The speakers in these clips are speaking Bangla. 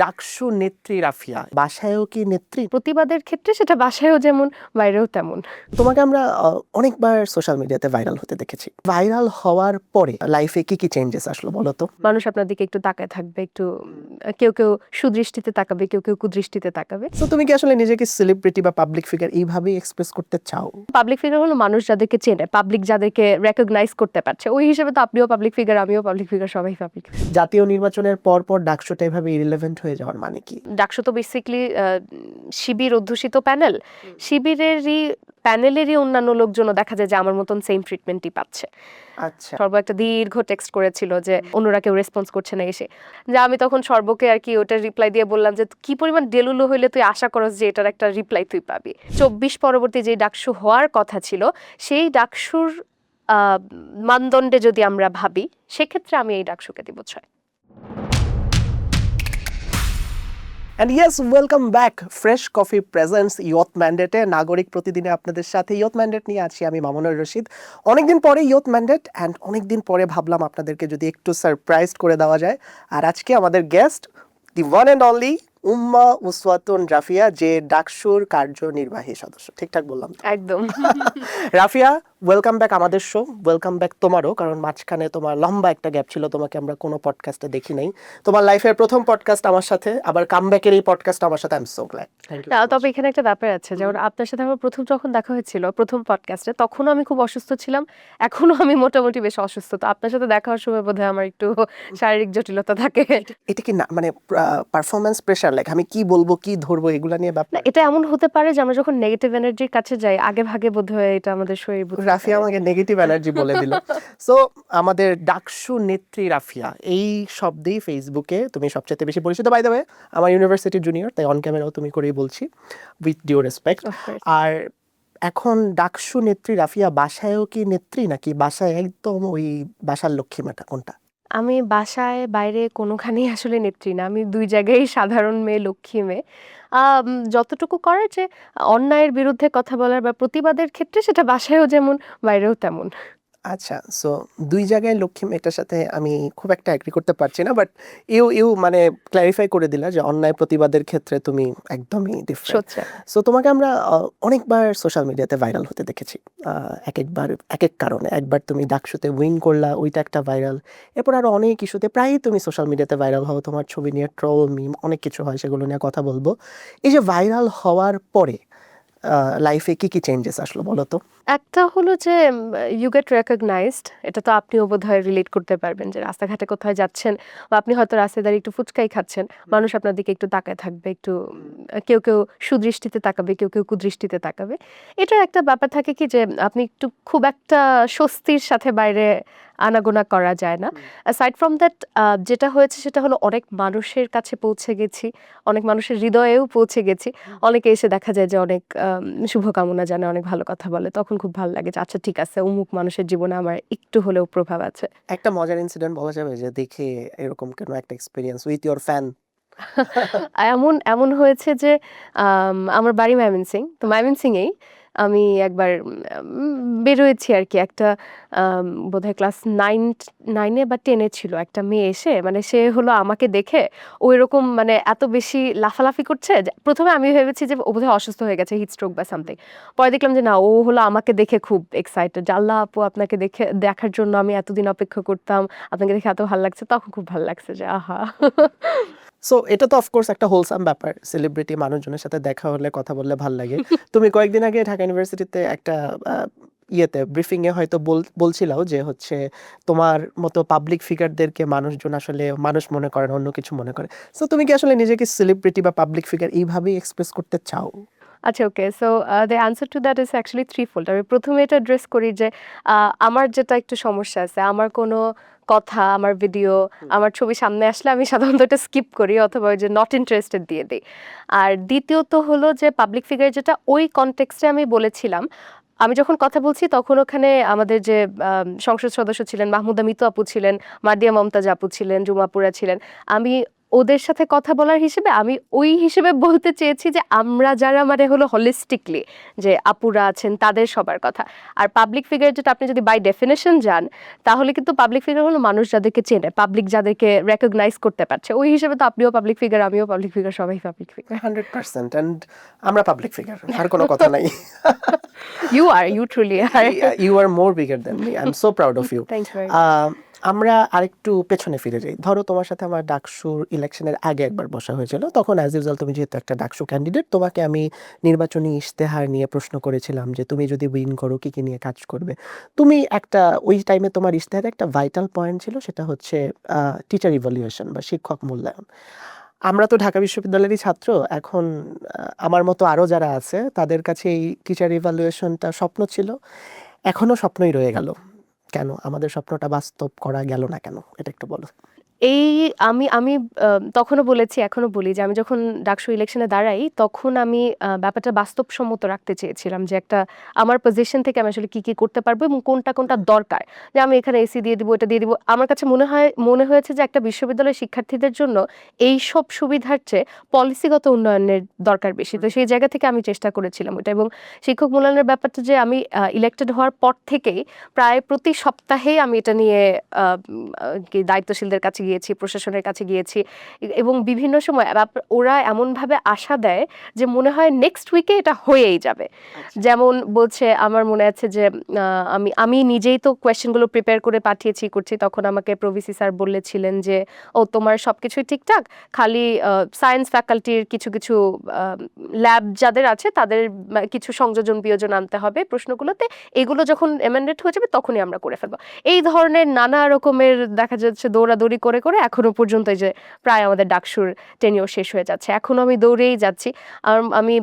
ডাকসু নেত্রী রাফিয়া, বাসায়ও কি নেত্রী? প্রতিবাদের ক্ষেত্রে সেটা বাসায়ও যেমন বাইরেও তেমন। তোমাকে আমরা অনেকবার সোশ্যাল মিডিয়াতে ভাইরাল হতে দেখেছি। ভাইরাল হওয়ার পরে লাইফে কি কি চেঞ্জেস আসলো বলো তো? মানুষ আপনার দিকে একটু তাকায় থাকবে, একটু কেউ কেউ সুদৃষ্টিতে তাকাবে, কেউ কেউ কুদৃষ্টিতে তাকাবে। তো তুমি কি আসলে নিজেকে সেলিব্রিটি বা পাবলিক ফিগার এইভাবেই এক্সপ্রেস করতে চাও? পাবলিক ফিগার হলো মানুষ যাদেরকে চেনে, পাবলিক যাদেরকে রেকগনাইজ করতে পারছে, ওই হিসেবে তো আপনিও পাবলিক ফিগার, আমিও পাবলিক ফিগার, সবাই পাবলিক। জাতীয় নির্বাচনের পর পর ডাকসুটা এভাবে ইরিলেভেন্ট হয়ে যাওয়ার মানে কি? ডাকসু তো বেসিক্যালি শিবির অধ্যুষিত প্যানেল, শিবিরেরই প্যানেলেরই অন্যান্য লোকজনও দেখা যায় যে আমার মতন সেম ট্রিটমেন্টই পাচ্ছে। আচ্ছা, সর্ব একটা দীর্ঘ টেক্সট করেছিল যে অন্যরা কেউ রেসপন্স করছে না এসে, যে আমি তখন সর্বকে আর কি ওটার রিপ্লাই দিয়ে বললাম যে কি পরিমাণ ডেলুলো হইলে তুই আশা করস যে এটার একটা রিপ্লাই তুই পাবি। 24 পরবর্তী যে ডাকসু হওয়ার কথা ছিল সেই ডাকসুর মানদণ্ডে যদি আমরা ভাবি, সেক্ষেত্রে আমি এই ডাকসুকে দিব 6। And yes, welcome back. Fresh coffee presents youth ম্যান্ডেটে নাগরিক প্রতিদিনে আপনাদের সাথে ইয়থ ম্যান্ডেট নিয়ে আছি আমি মামুনুর রশিদ। অনেকদিন পরে ইয়থ ম্যান্ডেট, অ্যান্ড অনেকদিন পরে ভাবলাম আপনাদেরকে যদি একটু সারপ্রাইজ করে দেওয়া যায়। আর আজকে আমাদের guest the one and only উম্মা উসওয়াতুন রাফিয়া, যে ডাকসুর কার্যনির্বাহী সদস্য। ঠিকঠাক বললাম? একদম। রাফিয়া, ওয়েলকাম ব্যাক আমাদের শো। ওয়েলকাম ব্যাক তোমারও, কারণ মাঝখানে তোমার লম্বা একটা গ্যাপ ছিল, তোমাকে আমরা কোনো পডকাস্টে দেখি নাই। তোমার লাইফের প্রথম পডকাস্ট আমার সাথে, আবার কামব্যাকের এই পডকাস্ট আমার সাথে। I am so glad. Thank you. তবে এখানে একটা ব্যাপার আছে, যেমন আপনার সাথে আমার প্রথম যখন দেখা হয়েছিল প্রথম পডকাস্টে, তখনও আমি খুব অসুস্থ ছিলাম, এখনো আমি মোটামুটি বেশ অসুস্থ। তো আপনার সাথে দেখা হওয়ার সময় বোধহয় আমার একটু শারীরিক জটিলতা থাকে। এটা কি না মানে পারফরমেন্স প্রেশার, লাইক আমি কি বলবো কি ধরবো এগুলা নিয়ে না, ব্যাপার? এটা এমন হতে পারে যে আমরা যখন নেগেটিভ এনার্জির কাছে যাই, আগে ভাগে বোধহয় এটা আমাদের শরীর বুঝতে রাফিয়া পারে। আমাকে নেগেটিভ এনার্জি বলে দিল। সো আমাদের ডাকসু নেত্রী রাফিয়া এই শব্দেই ফেসবুকে তুমি সবচেয়ে বেশি পরিচিত। বাই দ্য ওয়ে, আমার ইউনিভার্সিটির জুনিয়র, তাই অন ক্যামেরাও তুমি করেই বলছি, with due respect. Of course. আর এখন ডাকসু নেত্রী রাফিয়া, বাসায়ও কি নেত্রী নাকি বাসায় একদম ওই বাসার লক্ষ্মী মেটা, কোনটা? আমি বাসায় বাইরে কোনোখানেই আসলে নেত্রী না, আমি দুই জায়গায় সাধারণ মেয়ে, লক্ষ্মী মেয়ে। যতটুকু করে যে অন্যায়ের বিরুদ্ধে কথা বলার বা প্রতিবাদের ক্ষেত্রে সেটা বাসায়ও যেমন বাইরেও তেমন। আচ্ছা, সো দুই জায়গায় লক্ষ্মী মেয়েটার সাথে আমি খুব একটা অ্যাগ্রি করতে পারছি না, বাট ইউ মানে ক্ল্যারিফাই করে দিলা যে অন্যায় প্রতিবাদের ক্ষেত্রে তুমি একদমই ডিফারেন্ট। সোচ্চার। সো তোমাকে আমরা অনেকবার সোশ্যাল মিডিয়াতে ভাইরাল হতে দেখেছি, এক একবার এক এক কারণে। একবার তুমি ডাকসুতে উইন করলা, ওইটা একটা ভাইরাল। এরপর আরও অনেক ইস্যুতে প্রায়ই তুমি সোশ্যাল মিডিয়াতে ভাইরাল হও, তোমার ছবি নিয়ে ট্রোল, মিম অনেক কিছু হয়, সেগুলো নিয়ে কথা বলবো। এই যে ভাইরাল হওয়ার পরে লাইফে কি কি চেঞ্জেস আসলো বলো তো? একটা হলো যে ইউ গেট রেকগনাইজড, এটা তো আপনিও বোধহয় রিলেট করতে পারবেন, যে রাস্তাঘাটে কোথায় যাচ্ছেন বা আপনি হয়তো রাস্তায় দাঁড়িয়ে একটু ফুচকাই খাচ্ছেন, মানুষ আপনার দিকে একটু তাকায় থাকবে, একটু কেউ কেউ সুদৃষ্টিতে তাকাবে, কেউ কেউ কুদৃষ্টিতে তাকাবে। এটার একটা ব্যাপার থাকে কি যে আপনি একটু খুব একটা স্বস্তির সাথে বাইরে আনাগোনা করা যায় না। অ্যাসাইড ফ্রম দ্যাট, যেটা হয়েছে সেটা হলো অনেক মানুষের কাছে পৌঁছে গেছি, অনেক মানুষের হৃদয়েও পৌঁছে গেছি। অনেকে এসে দেখা যায় যে অনেক শুভকামনা জানে, অনেক ভালো কথা বলে, তখন খুব ভালো লাগে যে আচ্ছা ঠিক আছে, অমুক মানুষের জীবনে আমার একটু হলেও প্রভাব আছে। একটা মজার ইনসিডেন্ট বলা যাবে যে দেখে এরকম কেন একটা এক্সপেরিয়েন্স উইথ ইওর ফ্যান? এমন এমন হয়েছে যে আমার বাড়ি ময়মনসিং, তো ময়মনসিংয়েই আমি একবার বেরোয়েছি আর কি, একটা বোধহয় ক্লাস নাইনে বা 10-এ ছিল, একটা মেয়ে এসে মানে সে হলো আমাকে দেখে ওই রকম মানে এত বেশি লাফালাফি করছে যে প্রথমে আমি ভেবেছি যে ও বোধহয় অসুস্থ হয়ে গেছে, হিট স্ট্রোক বা সামথিং। পরে দেখলাম যে না, ও হলো আমাকে দেখে খুব এক্সাইটেড, যে আল্লাহ আপু আপনাকে দেখার জন্য আমি এতদিন অপেক্ষা করতাম, আপনাকে দেখে এত ভালো লাগছে। তখন খুব ভালো লাগছে যে আহা। সো এটা তো অফকোর্স একটা হোলসাম ব্যাপার, সেলিব্রিটি মানুষজনের সাথে দেখা হলে কথা বললে ভাল লাগে। তুমি কয়েকদিন আগে ঢাকা ইউনিভার্সিটিতে একটা ইয়েতে ব্রিফিংয়ে হয়তো বলছিলাও যে হচ্ছে তোমার মতো পাবলিক ফিগারদেরকে মানুষজন আসলে মানুষ মনে করে না, অন্য কিছু মনে করে। সো তুমি কি আসলে নিজেকে সেলিব্রিটি বা পাবলিক ফিগার এইভাবেই এক্সপ্রেস করতে চাও? আচ্ছা, okay. So the answer to that is actually threefold. আমি প্রথমে এটা অ্যাড্রেস করি যে আমার যেটা একটু সমস্যা আছে, আমার কোনো কথা, আমার ভিডিও, আমার ছবি সামনে আসলে আমি সাধারণত এটা স্কিপ করি অথবা ওই যে নট ইন্টারেস্টেড দিয়ে দিই। আর দ্বিতীয়ত হলো যে পাবলিক ফিগার যেটা ওই কনটেক্সটে আমি বলেছিলাম, আমি যখন কথা বলছি তখন ওখানে আমাদের যে সংসদ সদস্য ছিলেন, মাহমুদা মিতু আপু ছিলেন, মার্দিয়া মমতাজ আপু ছিলেন, জুমাপুরা ছিলেন। আমি ওদের সাথে কথা বলার হিসেবে আমি ওই হিসেবে বলতে চেয়েছি যে আমরা যারা মানে হলো হোলিস্টিকলি যে আপুরা আছেন তাদের সবার কথা। আর পাবলিক ফিগার যেটা আপনি যদি বাই ডেফিনেশন যান তাহলে কিন্তু পাবলিক ফিগার হলো মানুষ যাদেরকে চেনে, পাবলিক যাদেরকে রেকগনাইজ করতে পারছে। ওই হিসেবে তো আপনিও পাবলিক ফিগার, আমিও পাবলিক ফিগার, সবাই পাবলিক ফিগার। 100%, অ্যান্ড আমরা পাবলিক ফিগার, আর কোনো কথা নাই। You truly are. You are more bigger than me, I am so proud of you. Thank you very much. আমরা আরেকটু পেছনে ফিরে যাই। ধরো তোমার সাথে আমার ডাকসুর ইলেকশনের আগে একবার বসা হয়েছিল, তখন অ্যাজ ইউজুয়াল তুমি যেহেতু একটা ডাকসু ক্যান্ডিডেট, তোমাকে আমি নির্বাচনী ইশতেহার নিয়ে প্রশ্ন করেছিলাম যে তুমি যদি উইন করো কি কি নিয়ে কাজ করবে। তুমি একটা ওই টাইমে তোমার ইশতেহারে একটা ভাইটাল পয়েন্ট ছিল, সেটা হচ্ছে টিচার ইভ্যালুয়েশন বা শিক্ষক মূল্যায়ন। আমরা তো ঢাকা বিশ্ববিদ্যালয়েরই ছাত্র, এখন আমার মতো আরও যারা আছে তাদের কাছে এই টিচার ইভ্যালুয়েশনটা স্বপ্ন ছিল, এখনো স্বপ্নই রয়ে গেল। কেন আমাদের স্বপ্নটা বাস্তব করা গেল না কেন, এটা একটু বলো। এই আমি আমি তখনও বলেছি, এখনো বলি যে আমি যখন ডাকসু ইলেকশনে দাঁড়াই তখন আমি ব্যাপারটা বাস্তবসম্মত রাখতে চেয়েছিলাম যে একটা আমার পজিশন থেকে আমি আসলে কি কি করতে পারবো এবং কোনটা কোনটা দরকার, যে আমি এখানে এসি দিয়ে দিব, এটা দিয়ে দিব। আমার কাছে মনে হয়েছে যে একটা বিশ্ববিদ্যালয়ের শিক্ষার্থীদের জন্য এই সব সুবিধার চেয়ে পলিসিগত উন্নয়নের দরকার বেশি। তো সেই জায়গা থেকে আমি চেষ্টা করেছিলাম ওটা। এবং শিক্ষক মূল্যায়নের ব্যাপারটা যে আমি ইলেক্টেড হওয়ার পর থেকেই প্রায় প্রতি সপ্তাহেই আমি এটা নিয়ে কি দায়িত্বশীলদের কাছে গিয়েছি, প্রশাসনের কাছে গিয়েছি এবং বিভিন্ন সময় ওরা এমনভাবে আশা দেয় যে মনে হয় নেক্সট উইকে এটা হয়েই যাবে। যেমন বলছে, আমার মনে আছে যে আমি নিজেই তো কোয়েশ্চেনগুলো প্রিপেয়ার করে পাঠিয়েছি করছি, তখন আমাকে প্রভিসি স্যার বলেছিলেন যে ও তোমার সব কিছুই ঠিকঠাক, খালি সায়েন্স ফ্যাকাল্টির কিছু কিছু ল্যাব যাদের আছে তাদের কিছু সংযোজন বিয়োজন আনতে হবে প্রশ্নগুলোতে, এগুলো যখন অ্যামেন্ডেড হয়ে যাবে তখনই আমরা করে ফেলবো। এই ধরনের নানা রকমের দেখা যাচ্ছে দৌড়াদৌড়ি করে করে এখনো পর্যন্ত যে প্রায় আমাদের ডাকসুর টেনিওর শেষ হয়ে যাচ্ছে, এখনো আমি দৌড়েই যাচ্ছি। আর আমি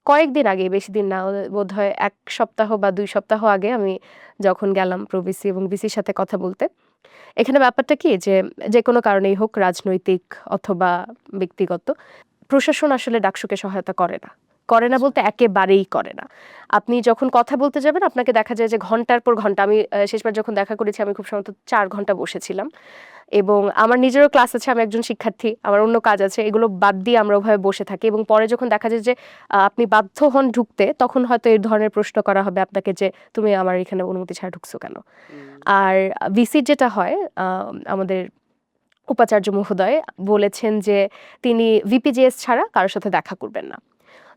কয়েকদিন আগে, বেশি দিন না, বোধহয় 1 সপ্তাহ বা 2 সপ্তাহ আগে আমি যখন গেলাম প্রভিসি এবং ভিসির সাথে কথা বলতে, এখানে ব্যাপারটা কি যে যে কোনো কারণেই হোক, রাজনৈতিক অথবা ব্যক্তিগত, প্রশাসন আসলে ডাকসুকে সহায়তা করে না। করে না বলতে একেবারেই করে না। আপনি যখন কথা বলতে যাবেন আপনাকে দেখা যায় যে ঘন্টার পর ঘন্টা, আমি শেষবার যখন দেখা করেছি আমি খুব সম্ভবত 4 ঘন্টা বসেছিলাম এবং আমার নিজেরও ক্লাস আছে, আমি একজন শিক্ষার্থী, আমার অন্য কাজ আছে, এগুলো বাদ দিয়ে আমরা ওভাবে বসে থাকি এবং পরে যখন দেখা যায় যে আপনি বাধ্য হন ঢুকতে, তখন হয়তো এই ধরনের প্রশ্ন করা হবে আপনাকে যে তুমি আমার এখানে অনুমতি ছাড়া ঢুকছো কেন। আর ভিসির যেটা হয়, আমাদের উপাচার্য মহোদয় বলেছেন যে তিনি ভিপিজিএস ছাড়া কারোর সাথে দেখা করবেন না।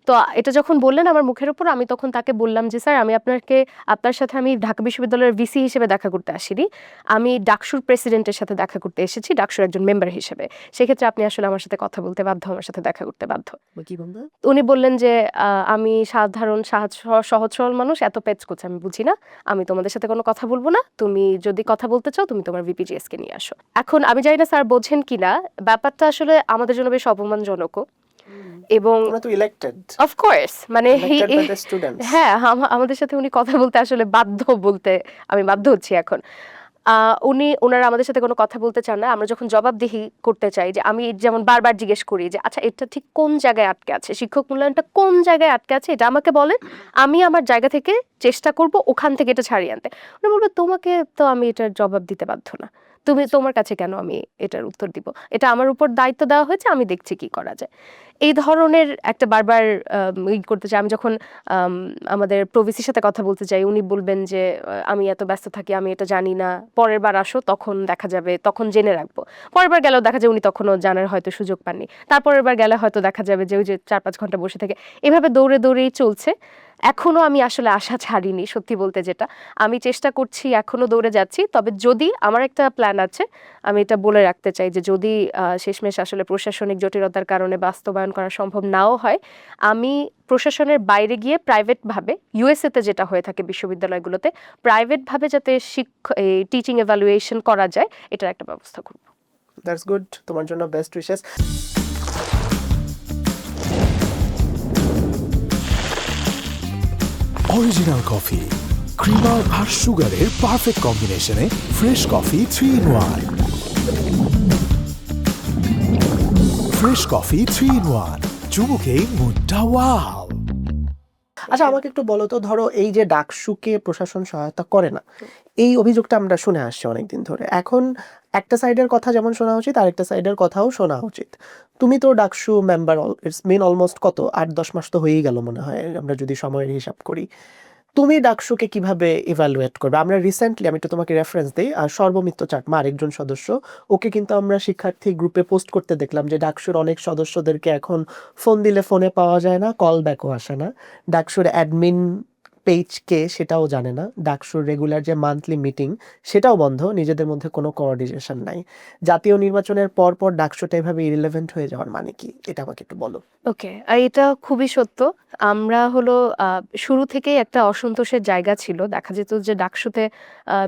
তো এটা যখন বললেন আমার মুখের উপর, আমি তখন তাকে বললাম যে স্যার, আমি আপনার সাথে আমি ঢাকা বিশ্ববিদ্যালয়ের ভিসি হিসেবে দেখা করতে আসিনি, আমি ডাকসুর প্রেসিডেন্টের সাথে দেখা করতে এসেছি, ডাকসুর একজন মেম্বার হিসেবে। সেক্ষেত্রে আপনি আসলে আমার সাথে কথা বলতে বাধ্য, আমার সাথে দেখা করতে বাধ্য। কি বলবো? উনি বললেন যে আমি সাধারণ সহজ সরল মানুষ, এত পেচ করছে আমি বুঝি না, আমি তোমাদের সাথে কোনো কথা বলবো না, তুমি যদি কথা বলতে চাও তুমি তোমার ভিপিজিএস কে নিয়ে আসো। এখন আমি জানি না স্যার বোঝেন কিনা, ব্যাপারটা আসলে আমাদের জন্য বেশ অপমানজনকও। এবং তোমরা তো ইলেক্টেড, অফকোর্স মানে ইলেক্টেড বাই দ্য স্টুডেন্টস। হ্যাঁ, আমাদের সাথে উনি কথা বলতে আসলে বাধ্য, বলতে আমি বাধ্য হচ্ছি এখন। ওনারা আমাদের সাথে কোনো কথা বলতে চান না। আমরা যখন জবাবদিহি করতে চাই, যে আমি যেমন বারবার জিজ্ঞেস করি যে আচ্ছা এটা ঠিক কোন জায়গায় আটকে আছে, শিক্ষক মূল্যায়নটা কোন জায়গায় আটকে আছে এটা আমাকে বলেন, আমি আমার জায়গা থেকে চেষ্টা করব ওখান থেকে এটা ছাড়িয়ে আনতে। উনি বলবে তোমাকে তো আমি এটার জবাব দিতে বাধ্য না, তোমার কাছে কেন আমি এটার উত্তর দিব, এটা আমার উপর দায়িত্ব দেওয়া হয়েছে, আমি দেখছি কি করা যায়। এই ধরনের একটা বারবার করতে চাই। আমি যখন আমাদের প্রভিসির সাথে কথা বলতে চাই, উনি বলবেন যে আমি এত ব্যস্ত থাকি, আমি এটা জানি না, পরের বার আসো তখন দেখা যাবে, তখন জেনে রাখবো। পরের বার গেলেও দেখা যায় উনি তখনও জানার হয়তো সুযোগ পাননি, তারপরের বার গেলে হয়তো দেখা যাবে যে ওই যে 4-5 ঘন্টা বসে থেকে এভাবে দৌড়ে দৌড়েই চলছে। এখনো আমি আসলে আশা ছাড়িনি, সত্যি বলতে যেটা আমি চেষ্টা করছি, এখনো দৌড়ে যাচ্ছি। তবে যদি আমার একটা প্ল্যান আছে, আমি এটা বলে রাখতে চাই যে যদি শেষমেশ আসলে প্রশাসনিক জটিলতার কারণে বাস্তবায়ন করা সম্ভব নাও হয়, আমি প্রশাসনের বাইরে গিয়ে প্রাইভেটভাবে, ইউএসএতে যেটা হয়ে থাকে বিশ্ববিদ্যালয়গুলোতে, প্রাইভেটভাবে যাতে টিচিং এভালুয়েশন করা যায় এটার একটা ব্যবস্থা করব। দ্যাটস গুড, তোমার জন্য best wishes. Original coffee, creamer আর সুগারের পারফেক্ট কম্বিনেশনে fresh coffee 3-in-1। Fresh coffee 3-in-1, চুমুকেই মুডটা ওয়াও। আচ্ছা আমাকে একটু বলো তো, ধরো এই যে ডাকসুকে প্রশাসন সহায়তা করে না, এই অভিযোগটা আমরা শুনে আসছি অনেকদিন ধরে, এখন একটা সাইডের কথা যেমন শোনা উচিত আরেকটা সাইডের কথাও শোনা উচিত। তুমি তো DUCSU member, it's mean almost কত 8-10 মাস তো হয়েই গেল মনে হয়, আমরা যদি সময়ের হিসাব করি। তুমি ডাকসুকে কিভাবে ইভালুয়েট করবে? আমরা রিসেন্টলি, আমি একটু তোমাকে রেফারেন্স দিই, আর সর্বমিত্র চাকমা আরেকজন সদস্য, ওকে কিন্তু আমরা শিক্ষার্থী গ্রুপে পোস্ট করতে দেখলাম যে ডাকসুর অনেক সদস্যদেরকে এখন ফোন দিলে ফোনে পাওয়া যায় না, কল ব্যাকও আসে না, ডাকসুর অ্যাডমিন পেজ কে সেটাও জানে না, ডাকসুর রেগুলার যে মান্থলি মিটিং সেটাও বন্ধ, নিজেদের মধ্যে কোনো কোঅর্ডিনেশন নাই। জাতীয় নির্বাচনের পর পর ডাকসুটা এভাবে ইরিলেভেন্ট হয়ে যাওয়ার মানে কি, এটা আমাকে একটু বলো। ওকে, এটা খুবই সত্য। আমরা হলো শুরু থেকেই একটা অসন্তোষের জায়গা ছিল। দেখা যেত যে ডাকসুতে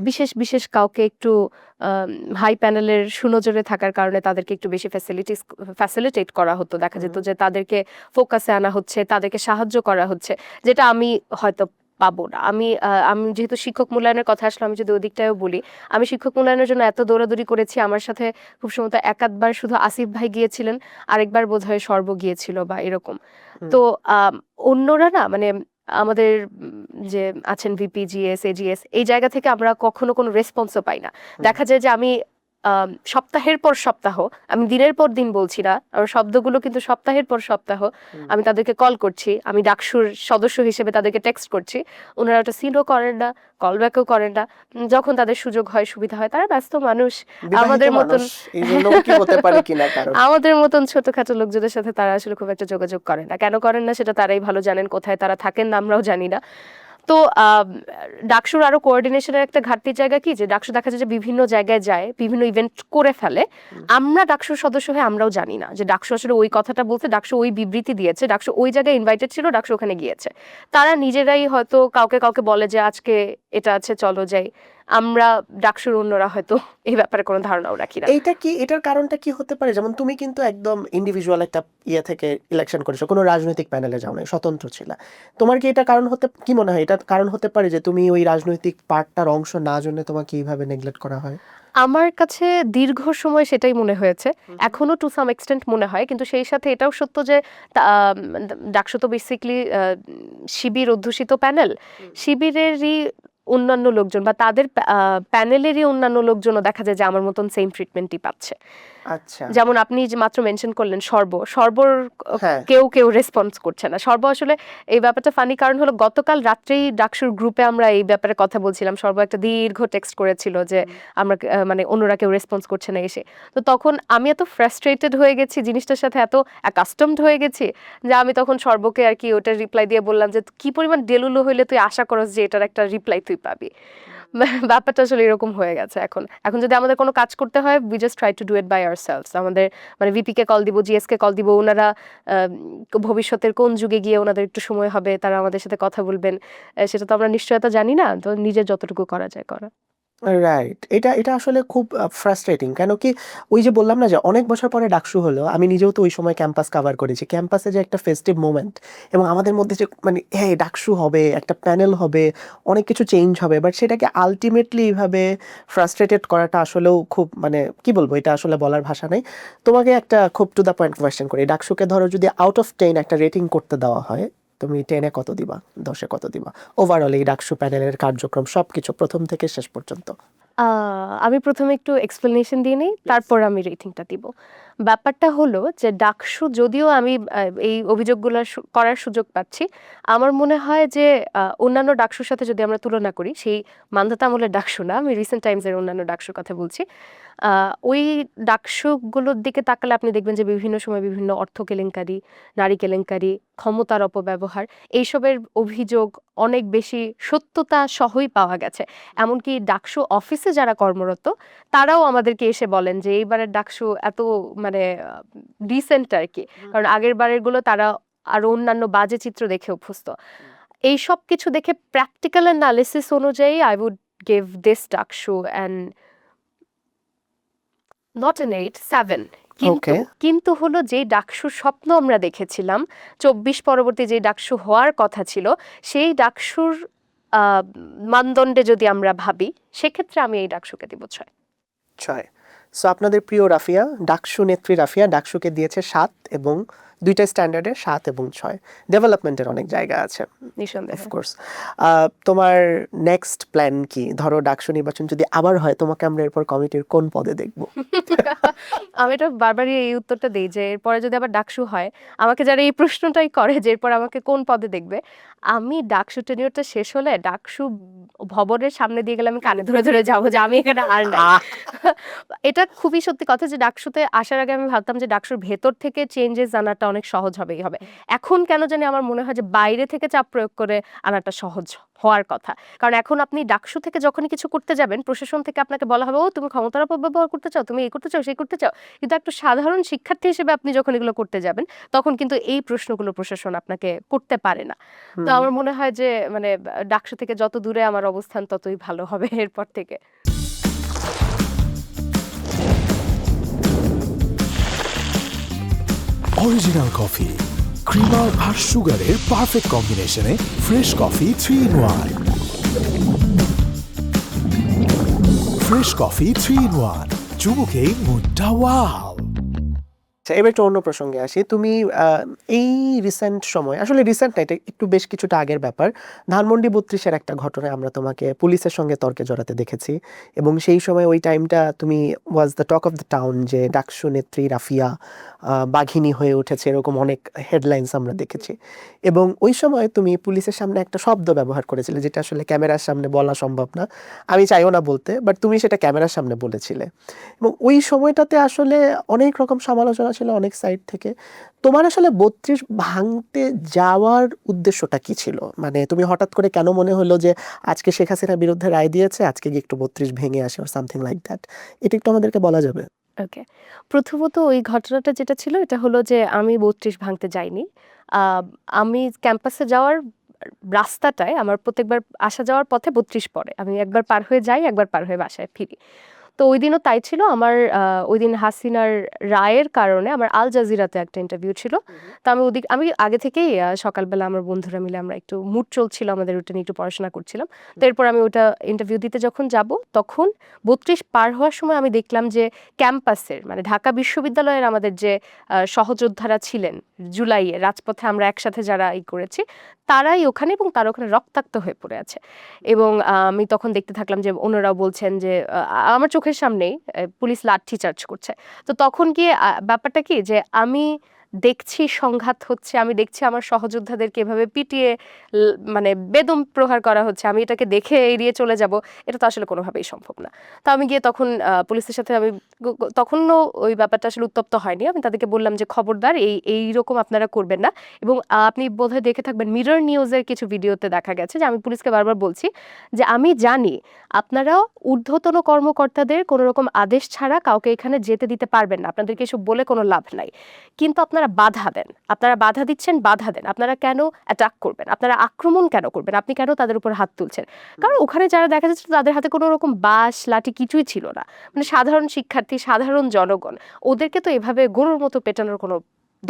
বিশেষ বিশেষ কাউকে একটু হাই প্যানেলের সুনজরে থাকার কারণে তাদেরকে একটু বেশি ফ্যাসিলিটেট করা হতো। দেখা যেত যে তাদেরকে ফোকাসে আনা হচ্ছে, তাদেরকে সাহায্য করা হচ্ছে, যেটা আমি হয়তো পাবো না। আমি যেহেতু শিক্ষক মূল্যায়নের কথা আসলে, আমি যদি ওদিকটাও বলি, আমি শিক্ষক মূল্যায়নের জন্য এত দৌড়াদৌড়ি করেছি, আমার সাথে খুব সম্ভবত একাধবার শুধু আসিফ ভাই গিয়েছিলেন, আরেকবার বোধহয় সর্ব গিয়েছিল বা এরকম। তো অন্যরা না, মানে আমাদের যে আছেন ভিপি, জিএস, এজিএস, এই জায়গা থেকে আমরা কখনো কোনো রেসপন্সও পাই না। দেখা যায় যে আমি সপ্তাহের পর সপ্তাহ, আমি দিনের পর দিন বলছি না, আমার শব্দগুলো কিন্তু সপ্তাহের পর সপ্তাহ আমি তাদেরকে কল করছি, আমি ডাকসুর সদস্য হিসেবে তাদেরকে টেক্সট করছি, ওনারা ওটা সিনও করেন না, কল ব্যাকও করেন না। যখন তাদের সুযোগ হয়, সুবিধা হয়, তারা ব্যস্ত মানুষ, আমাদের মতন আমাদের মতন ছোটখাটো লোকজনের সাথে তারা আসলে খুব একটা যোগাযোগ করেন না। কেন করেন না সেটা তারাই ভালো জানেন, কোথায় তারা থাকেন আমরাও জানি না। তো ডাকসুর আরো কোঅর্ডিনেশনের একটা ঘাটতির জায়গা কি, যে ডাকসু দেখা যায় যে বিভিন্ন জায়গায় যায়, বিভিন্ন ইভেন্ট করে ফেলে, আমরা ডাকসুর সদস্য হয়ে আমরাও জানি না যে ডাকসু আসলে ওই কথাটা বলতে, ডাকসু ওই বিবৃতি দিয়েছে, ডাকসু ওই জায়গায় ইনভাইটেড ছিল, ডাকসু ওখানে গিয়েছে। তারা নিজেরাই হয়তো কাউকে কাউকে বলে যে আজকে এটা আছে, চলো যাই। আমরা ডাকসুর অন্যরা হয়তো এই ব্যাপারে কোনো ধারণাও রাখি না। এইটা কি, এটার কারণটা কি হতে পারে? যেমন তুমি কিন্তু একদম ইন্ডিভিজুয়াল একটা ইয়ে থেকে ইলেকশন করেছো, কোনো রাজনৈতিক প্যানেলে যাও নাই, স্বতন্ত্র ছিল। তোমার কি এটা কারণ হতে, কি মনে হয়, এটা কারণ হতে পারে যে তুমি ওই রাজনৈতিক পার্টটার অংশ না জন্য তোমাকে এইভাবে নেগলেক্ট করা হয়? আমার কাছে দীর্ঘ সময় সেটাই মনে হয়েছে, এখনো টু সাম এক্সটেন্ট মনে হয়। কিন্তু সেই সাথে এটাও সত্য যে ডাকসু তো বেসিক্যালি শিবির অধ্যুষিত প্যানেল, শিবিরেরই অন্যান্য লোকজন বা তাদের প্যানেলেরই অন্যান্য লোকজনও দেখা যায় যে আমার মতন সেম ট্রিটমেন্টই পাচ্ছে। আচ্ছা, যেমন আপনি যে মাত্র মেনশন করলেন সর্বর হ্যাঁ। কেউ রেসপন্স করছে না। সর্ব আসলে এই ব্যাপারটা ফানি, কারণ হলো গতকাল রাত্রেই ডাকসুর গ্রুপে আমরা এই ব্যাপারে কথা বলছিলাম, সর্ব একটা দীর্ঘ টেক্সট করেছিল যে আমরা মানে অন্যরা কেউ রেসপন্স করছে না এসে। তো তখন আমি এত ফ্রাস্ট্রেটেড হয়ে গেছি, জিনিসটার সাথে এত অ্যাকাস্টমড হয়ে গেছি, যে আমি তখন সর্বকে আর কি ওটার রিপ্লাই দিয়ে বললাম যে কি পরিমাণ ডেলুলো হইলে তুই আশা করস যে এটার একটা রিপ্লাই তুই পাবি। ব্যাপারটা আসলে এরকম হয়ে গেছে। এখন যদি আমাদের কোনো কাজ করতে হয়, we just try to do it by ourselves. আমাদের মানে ভিপি কে কল দিব, জিএস কে কল দিব, ওনারা ভবিষ্যতের কোন যুগে গিয়ে ওনাদের একটু সময় হবে, তারা আমাদের সাথে কথা বলবেন, সেটা তো আমরা নিশ্চয়তা জানি না। তো নিজের যতটুকু করা যায় করা। রাইট, এটা এটা আসলে খুব ফ্রাস্ট্রেটিং। কেন কি, ওই যে বললাম না যে অনেক বছর পরে ডাকসু হলো, আমি নিজেও তো ওই সময় ক্যাম্পাস কাভার করেছি, ক্যাম্পাসে যে একটা ফেস্টিভ মোমেন্ট এবং আমাদের মধ্যে যে মানে হ্যাঁ ডাকসু হবে, একটা প্যানেল হবে, অনেক কিছু চেঞ্জ হবে, বাট সেটাকে আলটিমেটলি এইভাবে ফ্রাস্ট্রেটেড করাটা আসলেও খুব, মানে কি বলবো, এটা আসলে বলার ভাষা নেই। তোমাকে একটা খুব টু দ্য পয়েন্ট কোয়েশ্চেন করি, ডাকসুকে ধরো যদি আউট অফ 10 একটা রেটিং করতে দেওয়া হয়, তুমি 10-এ কত দিবা, 10-এ কত দিবা ওভারঅল এই ডাকসু প্যানেলের কার্যক্রম সবকিছু প্রথম থেকে শেষ পর্যন্ত? আমি প্রথমে একটু এক্সপ্লেনেশন দিয়ে নিই, তারপর আমি রেটিংটা দিব। ব্যাপারটা হলো যে ডাকসু, যদিও আমি এই অভিযোগগুলো করার সুযোগ পাচ্ছি, আমার মনে হয় যে অন্যান্য ডাকসুর সাথে যদি আমরা তুলনা করি, সেই মান্ধাতা আমলের ডাকসু না, আমি রিসেন্ট টাইমসের অন্যান্য ডাকসুর কথা বলছি, ওই ডাকসুগুলোর দিকে তাকালে আপনি দেখবেন যে বিভিন্ন সময় বিভিন্ন অর্থ কেলেঙ্কারি, নারী কেলেঙ্কারি, ক্ষমতার অপব্যবহার, এইসবের অভিযোগ অনেক বেশি সত্যতা সহই পাওয়া গেছে। এমনকি ডাকসু অফিসে যারা কর্মরত, তারাও আমাদেরকে এসে বলেন যে এইবারের ডাকসু এত মানে ডিসেন্ট আর কি, কারণ আগের বারের গুলো তারা আরো অন্যান্য বাজে চিত্র দেখে অভ্যস্ত। এই সব কিছু দেখে প্র্যাকটিক্যাল অ্যানালিসিস অনুযায়ী I would give this DUCSU and not an 8, 7। কিন্তু Okay. কিন্তু হলো যে ডাকসুর স্বপ্ন আমরা দেখেছিলাম, 24 পরবর্তী যে ডাকসু হওয়ার কথা ছিল, সেই ডাকসুর মানদণ্ডে যদি আমরা ভাবি, সেক্ষেত্রে আমি এই ডাকসুকে দিব 6। 6। সো আপনাদের প্রিয় রাফিয়া, ডাকসু নেত্রী রাফিয়া ডাকসুকে দিয়েছে 7 এবং দুইটা স্ট্যান্ডার্ডে 7 এবং 6। ডেভেলপমেন্টের অনেক জায়গা আছে নিঃসন্দেহে। অফকোর্স। তোমার নেক্সট প্ল্যান কি? ধরো ডাকসু নির্বাচন যদি আবার হয়, তোমাকে আমরা এরপর কমিটির কোন পদে দেখব? আমি এটা বারবারই এই উত্তরটা দিই যে এরপরে যদি আবার ডাকসু হয়, আমাকে যারা এই প্রশ্নটাই করে যে এরপর আমাকে কোন পদে দেখবে, আমি ডাকসু টেনিয়রটা শেষ হলে ডাকসু ভবনের সামনে দিয়ে গেলে আমি কানে ধরে ধরে যাবো যে আমি এখানে আর নাই। এটা খুবই সত্যি কথা যে ডাকসুতে আসার আগে আমি ভাবতাম যে ডাকসুর ভেতর থেকে চেঞ্জেস আনাটা অনেক সহজ হবেই হবে। এখন কেন জানি আমার মনে হয় যে বাইরে থেকে চাপ প্রয়োগ করে আনাটা সহজ হওয়ার কথা। কারণ এখন আপনি ডাকসু থেকে যখনই কিছু করতে যাবেন, প্রশাসন থেকে আপনাকে বলা হবে, ও তুমি ক্ষমতার অপব্যবহার করতে চাও, তুমি এই করতে চাও, সেই করতে চাও। কিন্তু একটা সাধারণ শিক্ষার্থী হিসেবে আপনি যখন এগুলো করতে যাবেন, তখন কিন্তু এই প্রশ্নগুলো প্রশাসন আপনাকে করতে পারে না। তো আমার মনে হয় যে মানে ডাকসু থেকে যত দূরে আমার অবস্থান ততই ভালো হবে এরপর থেকে। অরিজিনাল কফি, ক্রিমার আর সুগারের পারফেক্ট কম্বিনেশনে fresh coffee 3-in-1। Fresh coffee 3-in-1, চুমুকেই মুডটা ওয়াও। আচ্ছা, এবার একটু অন্য প্রসঙ্গে আসি। তুমি এই রিসেন্ট সময়, আসলে রিসেন্ট না, এটা একটু বেশ কিছুটা আগের ব্যাপার, ধানমন্ডি 32-এর একটা ঘটনায় আমরা তোমাকে পুলিশের সঙ্গে তর্কে জড়াতে দেখেছি এবং সেই সময় ওই টাইমটা তুমি was the talk of the town, যে ডাকসু নেত্রী রাফিয়া বাঘিনী হয়ে উঠেছে, এরকম অনেক হেডলাইন্স আমরা দেখেছি। এবং ওই সময় তুমি পুলিশের সামনে একটা শব্দ ব্যবহার করেছিলে যেটা আসলে ক্যামেরার সামনে বলা সম্ভব না, আমি চাইও না বলতে, বাট তুমি সেটা ক্যামেরার সামনে বলেছিলে। এবং ওই সময়টাতে আসলে অনেক রকম সমালোচনা ছিল অনেক সাইড থেকে। তোমার আসলে 32 ভাঙতে যাওয়ার উদ্দেশ্যটা কি ছিল? মানে তুমি হঠাৎ করে কেন মনে হলো যে আজকে শেখ হাসিনার বিরুদ্ধে রায় দিয়েছে, আজকে গিয়ে একটু 32 ভেঙে আসে, অর সামথিং লাইক দ্যাট? এটা একটু আমাদেরকে বলা যাবে? ওকে। প্রথমত ওই ঘটনাটা যেটা ছিল এটা হলো যে আমি 32 ভাঙতে যাইনি। আ আমি ক্যাম্পাসে যাওয়ার রাস্তাটায় আমার প্রত্যেকবার আসা যাওয়ার পথে 32 পড়ে। আমি একবার পার হয়ে যাই, একবার পার হয়ে বাসায় ফিরি। তো ঐদিনও তাই ছিল। আমার ঐদিন হাসিনার রায়ের কারণে আমার আল জাজিরাতে একটা ইন্টারভিউ ছিল। তো আমি আগে থেকেই সকালবেলা আমার বন্ধুরা মিলে আমরা একটু মুড চলছিল আমাদের, ওটা নিয়ে একটু পড়াশোনা করছিলাম। তো এরপর আমি ওটা ইন্টারভিউ দিতে যখন যাব, তখন 32 পার হওয়ার সময় আমি দেখলাম যে ক্যাম্পাসের মানে ঢাকা বিশ্ববিদ্যালয়ের আমাদের যে সহযোদ্ধারা ছিলেন জুলাইয়ে রাজপথে আমরা একসাথে যারা করেছি, তারাই ওখানে, এবং তারা ওখানে রক্তাক্ত হয়ে পড়ে আছে। এবং আমি তখন দেখতে থাকলাম যে অন্যরাও বলছেন যে আমার চোখের সামনেই পুলিশ লাঠি চার্জ করছে। তো তখন গিয়ে ব্যাপারটা কি যে আমি দেখছি সংঘাত হচ্ছে, আমি দেখছি আমার সহযোদ্ধাদেরকে এভাবে পিটিয়ে মানে বেদম প্রহার করা হচ্ছে, আমি এটাকে দেখে এড়িয়ে চলে যাব, এটা তো আসলে কোনোভাবেই সম্ভব না। তো আমি গিয়ে তখন পুলিশের সাথে আমি তখনও ওই ব্যাপারটা আসলে উত্তপ্ত হয়নি, আমি তাদেরকে বললাম যে খবরদার এইরকম আপনারা করবেন না। এবং আপনি বোধহয় দেখে থাকবেন মিরর নিউজের কিছু ভিডিওতে দেখা গেছে যে আমি পুলিশকে বারবার বলছি যে আমি জানি আপনারা ঊর্ধ্বতন কর্মকর্তাদের কোনো রকম আদেশ ছাড়া কাউকে এখানে যেতে দিতে পারবেন না, আপনাদেরকে এসব বলে কোনো লাভ নাই, কিন্তু আপনারা বাধা দেন, আপনারা বাধা দিচ্ছেন, বাধা দেন, আপনারা কেন অ্যাটাক করবেন, আপনারা আক্রমণ কেন করবেন, আপনি কেন তাদের উপর হাত তুলছেন? কারণ ওখানে যারা দেখা যাচ্ছে তাদের হাতে কোনো রকম বাঁশ লাঠি কিছুই ছিল না, মানে সাধারণ শিক্ষার্থী, সাধারণ জনগণ, ওদেরকে তো এভাবে গরুর মতো পেটানোর কোনো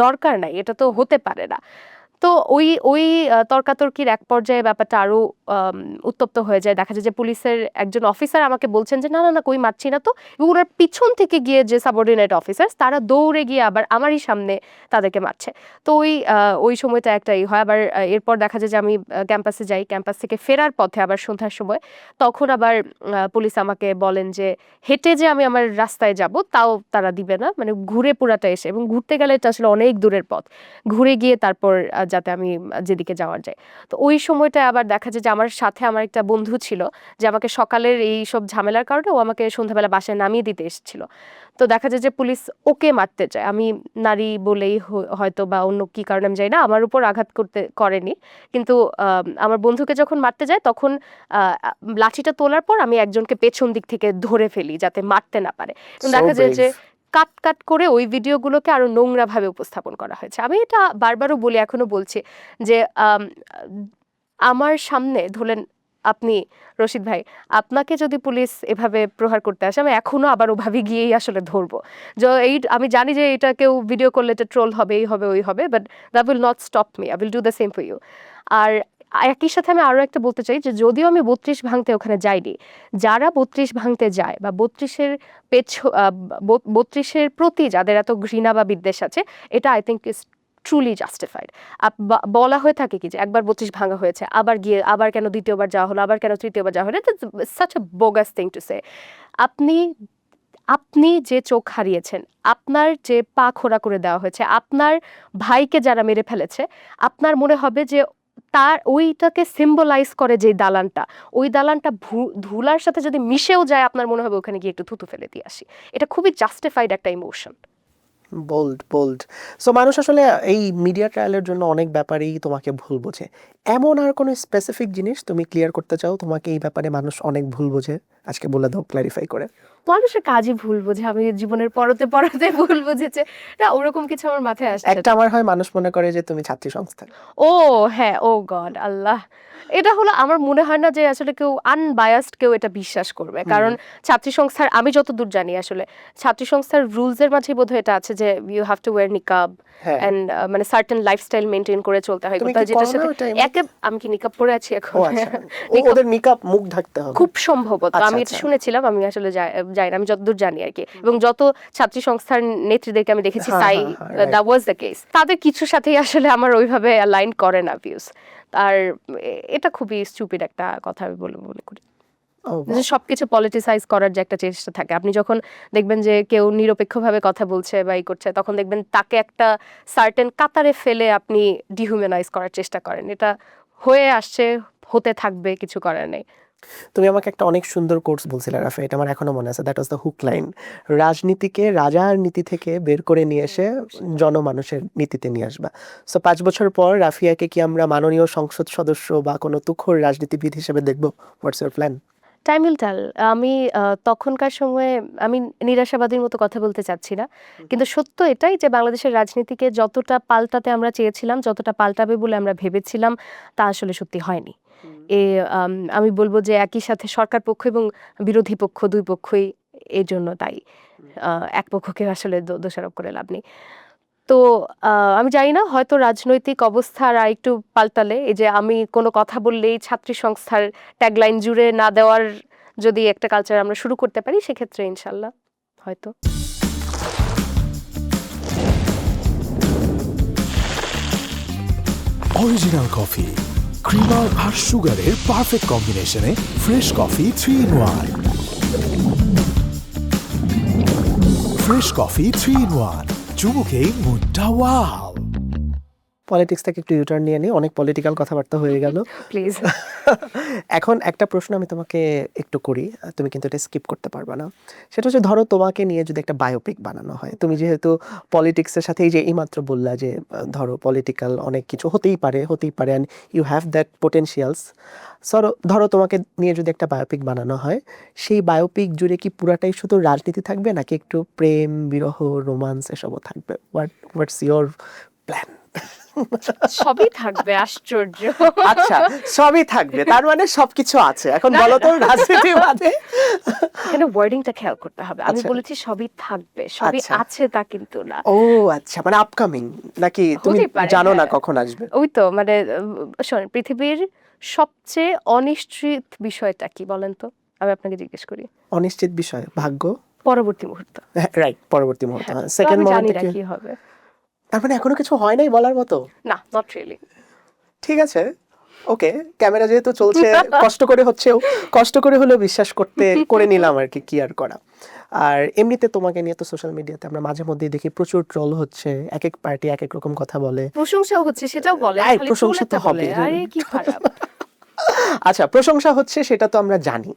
দরকার নাই, এটা তো হতে পারে না। তো ওই তর্কাতর্কির এক পর্যায়ে ব্যাপারটা আরো উত্তপ্ত হয়ে যায়। দেখা যায় যে পুলিশের একজন অফিসার আমাকে বলছেন যে না না না কই মারছি না তো, এবং ওনার পিছন থেকে গিয়ে যে সাবঅর্ডিনেট অফিসার্স তারা দৌড়ে গিয়ে আবার আমারই সামনে তাদেরকে মারছে। তো ওই সময়টা একটাই হয়। আবার এরপর দেখা যায় যে আমি ক্যাম্পাসে যাই, ক্যাম্পাস থেকে ফেরার পথে আবার সন্ধ্যার সময় তখন আবার পুলিশ আমাকে বলেন যে হেঁটে যে আমি আমার রাস্তায় যাব তাও তারা দিবে না, মানে ঘুরে পুরাটা এসে, এবং ঘুরতে গেলে এটা আসলে অনেক দূরের পথ, ঘুরে গিয়ে তারপর যাতে আমি যেদিকে যাওয়ার যাই। তো ওই সময়টা আবার দেখা যায় যে আমার সাথে আমার একটা বন্ধু ছিল যে আমাকে সকালের এই সব ঝামেলার কারণে ও আমাকে সন্ধ্যাবেলা বাসায় নামিয়ে দিতে এসেছিল। তো দেখা যায় যে পুলিশ ওকে মারতে চায়, আমি নারী বলেই হয়তো বা অন্য কি কারণে আমি জানি না, আমার উপর আঘাত করেনি, কিন্তু আমার বন্ধুকে যখন মারতে যায় তখন লাঠিটা তোলার পর আমি একজনকে পেছন দিক থেকে ধরে ফেলি যাতে মারতে না পারে। দেখা যায় যে কাট কাট করে ওই ভিডিওগুলোকে আরো নোংরা ভাবে উপস্থাপন করা হয়েছে। আমি এটা বারবারও বলি, এখনো বলছি যে আমার সামনে ধরলেন আপনি রশিদ ভাই, আপনাকে যদি পুলিশ এভাবে প্রহার করতে আসে, আমি এখনো আবার ওভাবে গিয়েই আসলে ধরবো। আমি জানি যে এটা কেউ ভিডিও করলে এটা ট্রোল হবে, এই হবে, ওই হবে, but that will not stop me, I will do the same for you. আর একই সাথে আমি আরো একটা বলতে চাই যে যদিও আমি 32 ভাঙতে ওখানে যাইনি, যারা 32 ভাঙতে যায় বা 32-এর প্রতি যাদের এত ঘৃণা বা বিদ্বেষ আছে, এটা I think is truly justified. বলা হয়ে থাকে কি যে একবার 32 ভাঙা হয়েছে, আবার গিয়ে আবার কেন দ্বিতীয়বার যাওয়া হলো, আবার কেন তৃতীয়বার যাওয়া হলো, এটা such a bogus thing to say. আপনি আপনি যে চোখ হারিয়েছেন, আপনার যে পা খোড়া করে দেওয়া হয়েছে, আপনার ভাইকে যারা মেরে ফেলেছে, আপনার মনে হবে যে তার ওইটাকে সিম্বলাইজ করে যে দালানটা, ওই দালানটা ধুলার সাথে যদি মিশেও যায়, আপনার মনে হবে ওখানে গিয়ে একটু থুতু ফেলে দিয়ে আসি। এটা খুবই জাস্টিফাইড একটা ইমোশন। বোল্ড। সো মানুষ আসলে এই মিডিয়া ট্রায়ালের জন্য অনেক ব্যাপারেই তোমাকে ভুল বোঝে। এমন আর কোনো স্পেসিফিক জিনিস তুমি ক্লিয়ার করতে চাও তোমাকে এই ব্যাপারে মানুষ অনেক ভুল বোঝে? আজকে বলে দাও, ক্ল্যারিফাই করে। মানুষের কাজই ভুল বোঝে, আমি জীবনের পরতে পরতে ভুল বুঝেছে না, ওরকম কিছু আমার মাথায় আসছে না। একটা আমার হয় মানুষ মনে করে যে তুমি ছাত্রী সংস্থা। ও হ্যাঁ, ও গড আল্লাহ, এটা হলো আমার মনে হয় না যে আসলে কেউ আনবায়াসড কেউ এটা বিশ্বাস করবে, কারণ ছাত্রী সংস্থার আমি যতদূর জানি আসলে ছাত্রী সংস্থার রুলসের মাঝে বোধহয় এটা আছে যে ইউ হ্যাভ টু ওয়্যার নিকাব হ্যাঁ। এন্ড মানে সার্টেন লাইফস্টাইল মেইনটেইন করে চলতে হয়, তুমি কোথাও কি যেটার করো না সাথে ওই টাইমে? আমি কি নিকাব পরে আছি এখন? ও আচ্ছা, ওদের নিকাব মুখ ঢাকতে হবে খুব সম্ভবত, আচ্ছা, আমি এটা আচ্ছা। শুনেছিলাম, আমি আসলে যাই না, আমি যতদূর জানি আর কি, এবং যত ছাত্রী সংস্থার নেত্রীদেরকে আমি দেখেছি হ্যাঁ, তাই হ্যাঁ, right. That was the case, তাদের কিছুর সাথেই আসলে আমার ওইভাবে অ্যালাইন করে না ভিউজ। আর এটা খুবই স্টুপিড একটা কথা আমি মনে করি, ও যে সবকিছু পলিটিসাইজ করার যে একটা চেষ্টা থাকে। আপনি যখন দেখবেন যে কেউ নিরপেক্ষভাবে কথা বলছে বা ই করছে, তখন দেখবেন তাকে একটা সার্টেন কাতারে ফেলে আপনি ডিহিউম্যানাইজ করার চেষ্টা করেন। এটা হয়ে আসছে, হতে থাকবে, কিছু করার নেই। তুমি আমাকে একটা অনেক সুন্দর কোর্স বলছিলে রাফে, এটা আমার এখনো মনে আছে। That was the hook line. রাজনীতিকে রাজার নীতি থেকে বের করে নিয়ে এসে জনমানুষের নীতিতে নিয়ে আসবা। সো 5 বছর পর রাফিয়াকে কি আমরা মাননীয় সংসদ সদস্য বা কোনো তুখোড় রাজনীতিবিদ হিসেবে দেখবো? What's your plan? Time will tell. আমি তখনকার সময়ে আমি নিরাশাবাদীর মতো কথা বলতে চাচ্ছি না, কিন্তু সত্য এটাই যে বাংলাদেশের রাজনীতিকে যতটা পাল্টাতে আমরা চেয়েছিলাম, যতটা পাল্টাবে বলে আমরা ভেবেছিলাম, তা আসলে সত্যি হয়নি। আমি বলবো যে একই সাথে সরকার পক্ষ এবং বিরোধী পক্ষ দুই পক্ষই এর জন্য দায়ী। এক পক্ষকে আসলে দোষারোপ করে লাভ নেই। তো আমি জানি না, হয়তো রাজনৈতিক অবস্থা আর একটু পাল্টালে, এই যে আমি কোনো কথা বললেই ছাত্রী সংস্থার ট্যাগলাইন জুড়ে না দেওয়ার যদি একটা কালচার আমরা শুরু করতে পারি, সেক্ষেত্রে ইনশাল্লাহ হয়তো। অরিজিনাল কফি, ক্রিমার আর সুগারের পারফেক্ট কম্বিনেশনে fresh coffee 3-in-1। Fresh coffee 3-in-1, চুমুকেই মুডটা ওয়াও। পলিটিক্স থেকে একটু ইউটার্ন নিয়ে নিই, অনেক পলিটিক্যাল কথাবার্তা হয়ে গেল। প্লিজ। এখন একটা প্রশ্ন আমি তোমাকে একটু করি, তুমি কিন্তু এটা স্কিপ করতে পারবে না। সেটা হচ্ছে, ধরো তোমাকে নিয়ে যদি একটা বায়োপিক বানানো হয়, তুমি যেহেতু পলিটিক্সের সাথে এই যে এইমাত্র বললা যে ধরো পলিটিক্যাল অনেক কিছু হতেই পারে অ্যান্ড ইউ হ্যাভ দ্যাট পোটেনশিয়ালস। ধরো তোমাকে নিয়ে যদি একটা বায়োপিক বানানো হয়, সেই বায়োপিক জুড়ে কি পুরাটাই শুধু রাজনীতি থাকবে, নাকি একটু প্রেম, বিরহ, রোমান্স এসবও থাকবে? What's your plan? সবই থাকবে, আশ্চর্য। আচ্ছা, সবই থাকবে, তার মানে সবকিছু আছে। এখন বলো তো রাজনীতি বাদে। এখানে ওয়ার্ডিংটা খেয়াল করতে হবে, আমি আচ্ছা। বলেছি সবই থাকবে, সবই আচ্ছা। আছে তা কিন্তু না। ও আচ্ছা, মানে আপকামিং, নাকি তুমি হতেই পারে, জানো না হ্যাঁ। কখন আসবে? ওই তো মানে শোনেন, পৃথিবীর সবচেয়ে অনিশ্চিত বিষয়টা কি বলেন তো, আমি আপনাকে জিজ্ঞেস করি। অনিশ্চিত বিষয় ভাগ্য। পরবর্তী মুহূর্ত। রাইট, পরবর্তী মুহূর্ত। হ্যাঁ, তো সেকেন্ড আমি জানি মোমেন্টে না কি? কি হবে। তার মানে এখনো কিছু হয় নাই বলার মতো? না, নট রিয়েলি। ঠিক আছে, ওকে। ক্যামেরা যেহেতু চলছে, কষ্ট করে হলেও বিশ্বাস করে নিলাম আর কি আর করা। আর এমনিতে তোমাকে নিয়ে তো সোশ্যাল মিডিয়াতে আমরা মাঝে মধ্যেই দেখি প্রচুর ট্রল হচ্ছে, এক এক পার্টি এক এক রকম কথা বলে। প্রশংসাও হচ্ছে, সেটাও বলে, এই, খালি প্রশংসা তো ট্রোলাতে বলে, হবে। আরে কি খারাপ। আচ্ছা, প্রশংসা হচ্ছে সেটা তো আমরা জানি।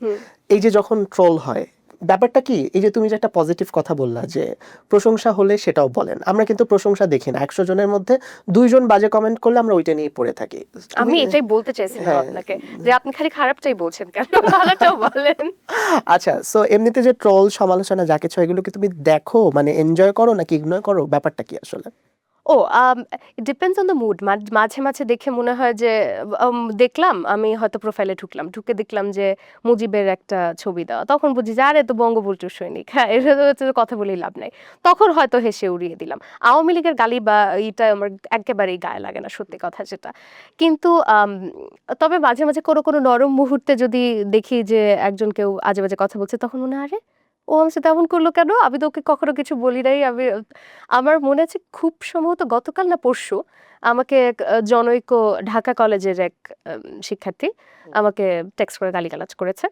এই যে যখন ট্রোল হয়, ব্যাপারটা কি? এই যে তুমি যে একটা পজিটিভ কথা বললা যে প্রশংসা হলে সেটাও বলেন, আমরা কিন্তু প্রশংসা দেখি না। 100 জনের মধ্যে 2 জন বাজে কমেন্ট করলে আমরা ওইটা নিয়ে পড়ে থাকি। আমি এটাই বলতে চাইছিলাম হ্যাঁ। আপনাকে, যে আপনি খালি খারাপটাই বলছেন কেন, ভালোটাও বলেন। আচ্ছা, সো এমনিতে যে ট্রোল, সমালোচনা যা কিছু, এগুলো কি তুমি দেখো, মানে এনজয় করো নাকি ইগনোর করো? ব্যাপারটা কি আসলে? ও ডিপেন্ডস অন দ্য মুড। মাঝে মাঝে দেখে মনে হয় যে দেখলাম, আমি হয়তো প্রোফাইলে ঢুকলাম, ঢুকে দেখলাম যে মুজিবের একটা ছবি দেওয়া, তখন বুঝি যে আরে তো বঙ্গবন্ধুর সৈনিক, হ্যাঁ এটা তো হচ্ছে যে কথা বলেই লাভ নাই, তখন হয়তো হেসে উড়িয়ে দিলাম। আওয়ামী লীগের গালি বা এইটা আমার একেবারেই গায়ে লাগে না, সত্যি কথা যেটা। কিন্তু তবে মাঝে মাঝে কোনো কোনো নরম মুহূর্তে যদি দেখি যে একজন কেউ আজে বাজে কথা বলছে, তখন মনে হয় আরে ও আমার সাথে এমন করলো কেন, আমি তো ওকে কখনো কিছু বলি নাই। আমার মনে আছে খুব সম্ভবত গতকাল না পরশু আমাকে এক জনৈক ঢাকা কলেজের এক শিক্ষার্থী আমাকে টেক্সট করে গালিগালাজ করেছে,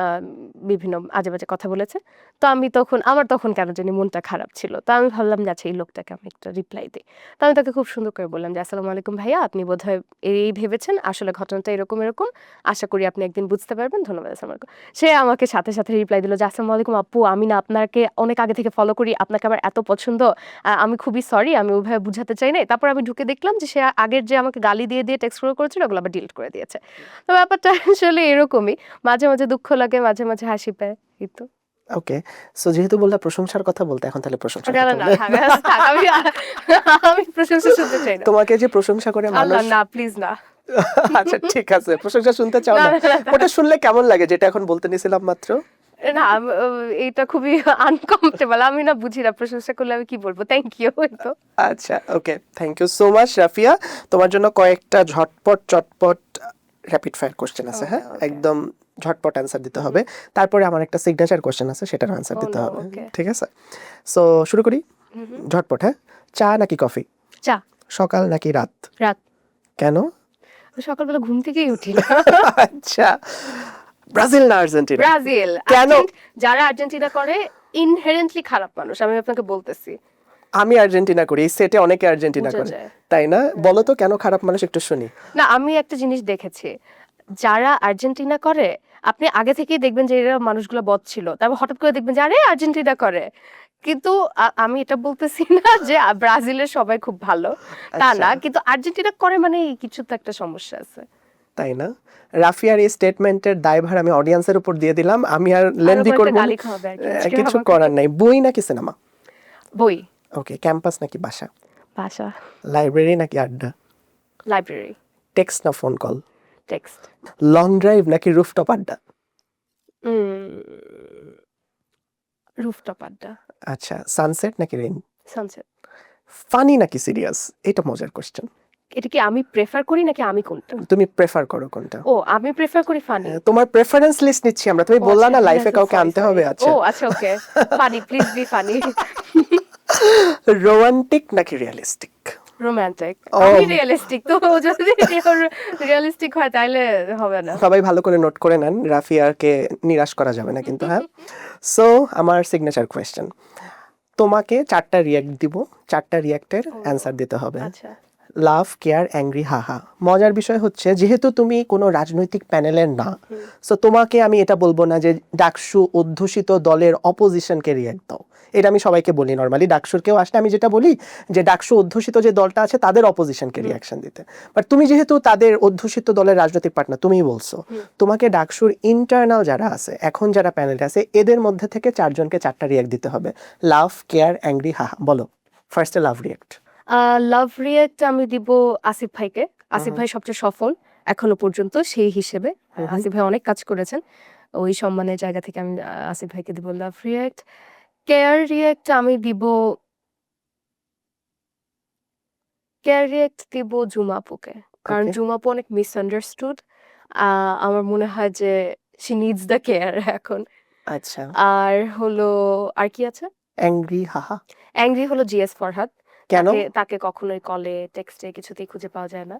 আম, বিভিন্ন আজে বাজে কথা বলেছে। তো আমার তখন কেন জানি মনটা খারাপ ছিল, তো আমি ভাবলাম যে আচ্ছা এই লোকটাকে আমি একটা রিপ্লাই দিই। তো আমি তাকে খুব সুন্দর করে বললাম যে আসসালামু আলাইকুম ভাইয়া, আপনি বোধহয় এই ভেবেছেন, আসলে ঘটনাটা এরকম এরকম, আশা করি আপনি একদিন বুঝতে পারবেন, ধন্যবাদ, আসসালামু আলাইকুম। সে আমাকে সাথে সাথে রিপ্লাই দিল যে আসসালামু আলাইকুম আপু, আমি না আপনাকে অনেক আগে থেকে ফলো করি, আপনাকে আমার এত পছন্দ, আমি খুবই সরি, আমি ওইভাবে বুঝাতে চাই নাই। তারপর আমি ঢুকে দেখলাম যে সে আগের যে আমাকে গালি দিয়ে দিয়ে টেক্সট করেছিল ওগুলো আবার ডিলিট করে দিয়েছে। তো ব্যাপারটা আসলে এরকমই, মাঝে মাঝে দুঃখ লাগে, মাঝে মাঝে হাসি পায়, এই তো। ওকে, সো যেহেতু বললা প্রশংসার কথা বলতে, এখন তাহলে প্রশংসার না কথা না বলে। থাক, থাক, আমি প্রশংসা শুনতে চাই না। তোমাকে যে প্রশংসা করে আল্লাহ মানুষ, না, প্লিজ না। আচ্ছা ঠিক আছে, প্রশংসা শুনতে চাও না, না, না, না। ওটা শুনলে কেমন লাগে যেটা এখন বলতে নিছিলাম মাত্র? না এইটা খুবই আনকমফোর্টেবল, আমি না বুঝি না প্রশংসা করলে আমি কি বলবো, থ্যাংক ইউ, এই তো। আচ্ছা okay, thank you so much Rafia. তোমার জন্য কয়েকটা ঝটপট চটপট র্যাপিড ফায়ার কোশ্চেন আছে, হ্যাঁ Okay. একদম ঝটপট অ্যান্সার দিতে হবে। তারপরে আমার একটা সিগনেচার কোশ্চেন আছে, সেটার অ্যান্সার Oh দিতে no, হবে, okay. ঠিক আছে? সো শুরু করি ঝটপট, হ্যাঁ। চা নাকি কফি? চা। সকাল নাকি রাত? রাত। কেন? সকালবেলা ঘুম থেকেই উঠি না। আচ্ছা, ব্রাজিল না আর্জেন্টিনা? ব্রাজিল। কেন? যারা আর্জেন্টিনা করে ইনহেরেন্টলি খারাপ মানুষ, আমি আপনাকে বলতেছি। আমি আর্জেন্টিনা করি, এই সেটে অনেকে আর্জেন্টিনা বোঝা করে, যায়। তাই না? বলো তো কেন খারাপ মানুষ, একটু শুনি। না, আমি একটা জিনিস দেখেছি, যারা আর্জেন্টিনা করে আপনি আগে থেকেই দেখবেন যে এরা মানুষগুলো বদ ছিল, তারপর হঠাৎ করে দেখবেন যে আরে আর্জেন্টিনা করে। কিন্তু আমি এটা বলতেছি না যে ব্রাজিলের সবাই খুব ভালো, তা আচ্ছা। না, কিন্তু আর্জেন্টিনা করে মানে কিছু তো একটা সমস্যা আছে। তাই না? রাফিয়ার এই স্টেটমেন্টের দায়ভার আমি অডিয়েন্সের উপর দিয়ে দিলাম, আমি আর লেন্দি ওরকম করব একটা না। গালি খাওয়াবে আর কি আজকে কিছু আমাকে। করার নাই। বই নাকি সিনেমা? বই। ওকে, ক্যাম্পাস নাকি বাসা? ভাষা। লাইব্রেরি নাকি আড্ডা? লাইব্রেরি। টেক্সট না phone call? Text. Long drive নাকি রুফটপ আড্ডা? রুফটপ আড্ডা। আচ্ছা, সানসেট নাকি রেইন? সানসেট। ফানি নাকি সিরিয়াস? এটা মজার কোশ্চেন। এটা কি আমি প্রেফার করি নাকি আমি কোনটা? তুমি প্রেফার করো কোনটা? ও আমি প্রেফার করি ফানি। তোমার প্রেফারেন্স লিস্ট নিচ্ছি আমরা, তুমি বললা না লাইফে কাউকে আনতে হবে। আচ্ছা, ও আচ্ছা okay, funny, please be funny. Romantic নাকি রিয়েলিস্টিক? রোমান্টিক। ও। আমি রিয়েলিস্টিক, তো যদি রিয়েলিস্টিক হয় তাহলে হবে না। সবাই ভালো করে নোট করে নেন, রাফিয়াকে নিরাশ করা যাবে না কিন্তু, হ্যাঁ। সো আমার সিগনেচার কোয়েশ্চেন, তোমাকে 4টা রিয়্যাক্ট দিব, 4টা রিয়্যাক্টের অ্যান্সার দিতে হবে। আচ্ছা। লাভ, কেয়ার, অ্যাংরি, হাহা। মজার বিষয় হচ্ছে যেহেতু তুমি কোনো রাজনৈতিক প্যানেলের না, সো তোমাকে আমি এটা বলবো না যে ডাকসু অধ্যুষিত দলের অপোজিশনকে রিয়্যাক্ট দাও। এটা আমি সবাইকে বলি, নর্মালি ডাকসুর কেউ আসলে আমি যেটা বলি যে ডাকসু অধ্যুষিত যে দলটা আছে তাদের অপোজিশনকে রিয়াকশন দিতে। বাট তুমি যেহেতু তাদের অধ্যুষিত দলের রাজনৈতিক পার্টনার, তুমিই বলছো, তোমাকে ডাকসুর ইন্টারনাল যারা আছে, এখন যারা প্যানেলে আছে, এদের মধ্যে থেকে 4 জনকে 4টা রিয়াক্ট দিতে হবে। লাভ, কেয়ার, অ্যাংরি, হাহা। বলো, ফার্স্টে লাভ রিয়াক্ট। লাভ রিয়েক্ট আমি দিব আসিফ ভাইকে। আসিফ ভাই সবচেয়ে সফল এখনো পর্যন্ত, সেই হিসেবে আসিফ ভাই অনেক কাজ করেছেন, ওই সম্মানের জায়গা থেকে আমি আসিফ ভাইকে দিব লাভ রিয়েক্ট। কেয়ার রিয়েক্ট আমি দিব, কেয়ার রিয়েক্ট দিব জুমা আপুকে, কারণ Okay. জুমা আপু অনেক মিসআন্ডারস্টুড। আমার মনে হয় যে শি নিডস দ্য কেয়ার এখন। আচ্ছা, আর হলো, আর কি আছে? অ্যাংরি, হাহা। অ্যাংরি হলো জিএস ফরহাদ, কেন? তাকে কখনোই কলে টেক্সটে কিছুতেই খুঁজে পাওয়া যায় না,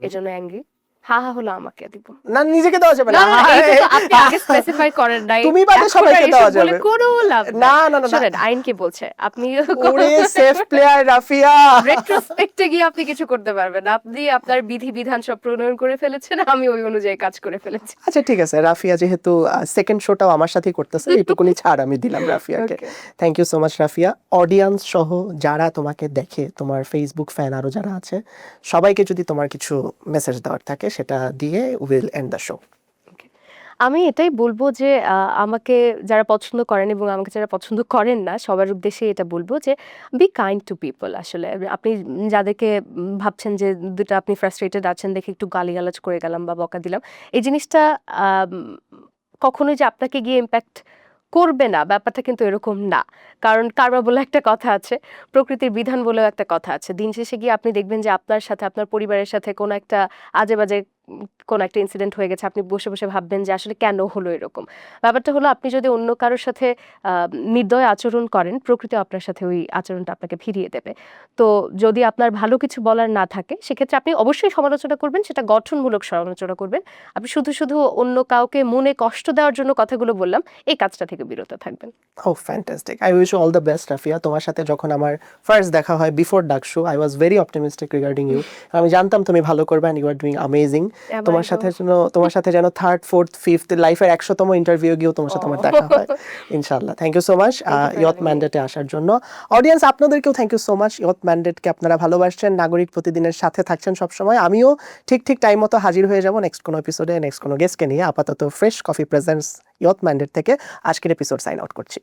এজন্য অ্যাংরি। হা হলো আমাকে দিব। না, নিজেকে দেওয়া যাবে না না। না, এটা তো আপনি আগে স্পেসিফাই করেন নাই, তুমি বাদে এখন সবাইকে আর দেওয়া এসব বলে যাবে। কোনো লাভ না, নাই। না, না, না। শোনেন, আইন কি বলছে, আপনি ওরে সেফ প্লেয়ার রাফিয়া। রেট্রোস্পেক্টে গিয়ে আপনি কিছু করতে পারবেন না, আপনি আপনার বিধি বিধান সব প্রণয়ন করে ফেলেছেন, আমি ওই অনুযায়ী কাজ করে ফেলেছি। আচ্ছা ঠিক আছে, রাফিয়া যেহেতু সেকেন্ড শোটাও আমার সাথেই করতেছে, এইটুকুনি ছাড় আমি দিলাম রাফিয়াকে। Okay. Thank you so much Rafia. Audience সহ যারা তোমাকে দেখে, তোমার ফেসবুক ফ্যান আরো যারা আছে, সবাইকে যদি তোমার কিছু মেসেজ দেওয়ার থাকে সেটা দিয়ে উইল এন্ড দ্য শো। আমি এটাই বলবো যে আমাকে যারা পছন্দ করেন এবং আমাকে যারা পছন্দ করেন না সবার উদ্দেশ্যে এটা বলবো যে বি কাইন্ড টু পিপল। আসলে আপনি যাদেরকে ভাবছেন যে দুটো আপনি ফ্রাস্ট্রেটেড আছেন দেখে একটু গালিগালাজ করে গেলাম বা বকা দিলাম, এই জিনিসটা আম, কখনোই যে আপনাকে গিয়ে ইম্প্যাক্ট করবে না, ব্যাপারটা কিন্তু এরকম না। কারণ কার্মা বলে একটা কথা আছে, প্রকৃতির বিধান বলেও একটা কথা আছে। দিন শেষে গিয়ে আপনি দেখবেন যে আপনার সাথে আপনার পরিবারের সাথে কোনো একটা আজে বাজে কোনো একটা ইনসিডেন্ট হয়ে গেছে, আপনি বসে বসে ভাববেন যে আসলে কেন হলো এরকম। ব্যাপারটা হলো আপনি যদি অন্য কারোর সাথে নির্দয় আচরণ করেন, প্রকৃতি আপনার সাথে ওই আচরণটা আপনাকে ফিরিয়ে দেবে। তো যদি আপনার ভালো কিছু বলার না থাকে সেক্ষেত্রে আপনি অবশ্যই সমালোচনা করবেন, সেটা গঠনমূলক সমালোচনা করবেন। আপনি শুধু শুধু অন্য কাউকে মনে কষ্ট দেওয়ার জন্য কথাগুলো বললাম, এই কাজটা থেকে বিরত থাকবেন। ও fantastic, I wish all the best Rafia. তোমার সাথে যখন আমার ফার্স্ট দেখা হয় বিফোর ডাকশো, I was very optimistic regarding you. আমি জানতাম তুমি ভালো করবে and you are doing amazing. তোমার সাথে যেন থার্ড ফোর্থ ফিফথ লাইফের 100তম ইন্টারভিউ গিয়েও তোমার সাথে আমার দেখা হয় ইনশাল্লাহ। থ্যাংক ইউ সো মাচ ইয়ত ম্যান্ডেটে আসার জন্য। অডিয়েন্স আপনাদেরকেও থ্যাংক ইউ সো মাচ, ইয়ত ম্যান্ডেটকে আপনারা ভালোবাসছেন, নাগরিক প্রতিদিনের সাথে থাকছেন সবসময়। আমিও ঠিক টাইম মতো হাজির হয়ে যাব নেক্সট কোনো এপিসোডে নেক্সট কোনো গেস্টকে নিয়ে। আপাতত ফ্রেশ কফি প্রেজেন্টস ইয়ত ম্যান্ডেট থেকে আজকের এপিসোড সাইন আউট করছি।